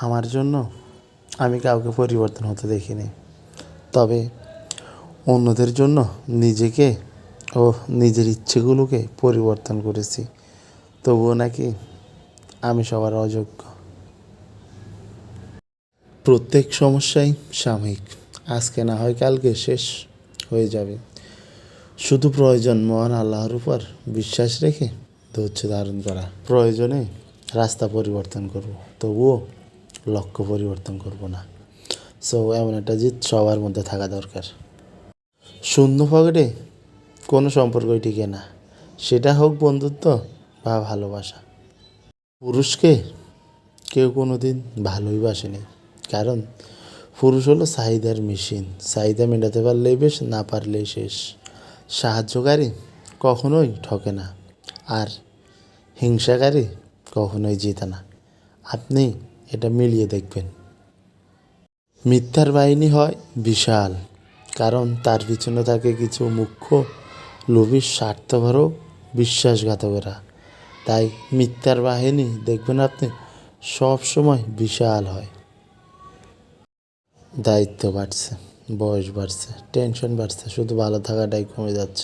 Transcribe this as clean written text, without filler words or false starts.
আমার জন্য আমি কাউকে পরিবর্তন হতে দেখিনি, তবে অন্যদের জন্য নিজেকে ও নিজের ইচ্ছেগুলোকে পরিবর্তন করেছি। তবুও নাকি আমি সবার অযোগ্য। প্রত্যেক সমস্যাই সাময়িক, আজকে না হয় কালকে শেষ হয়ে যাবে। শুধু প্রয়োজন মহান আল্লাহর উপর বিশ্বাস রেখে ধৈর্য ধারণ করা। প্রয়োজনে রাস্তা পরিবর্তন করব, তবুও লক্ষ্য পরিবর্তন করব না। সো এমন একটা জিত সবার মধ্যে থাকা দরকার। শূন্য পকেটে কোনো সম্পর্কই টিকে না, সেটা হোক বন্ধুত্ব বা ভালোবাসা। পুরুষকে কেউ কোনো দিন ভালোই বাসেনি, কারণ পুরুষ হলো চাহিদার মেশিন। চাহিদা মেটাতে পারলেই বেশ, না পারলেই শেষ। সাহায্যকারী কখনোই ঠকে না, আর হিংসাকারী কখনোই জেতে না। আপনি এটা মিলিয়ে দেখবেন। মিথ্যার বাহিনী হয় বিশাল, কারণ তার পিছনে থাকে কিছু মুখ্য লোভী স্বার্থপর বিশ্বাসঘাতকেরা। তাই মিথ্যার বাহিনী দেখবেন আপনি সব সময় বিশাল হয়। দায়িত্ব বাড়ছে, বয়স বাড়ছে, টেনশন বাড়ছে, শুধু ভালো থাকাটাই কমে যাচ্ছে।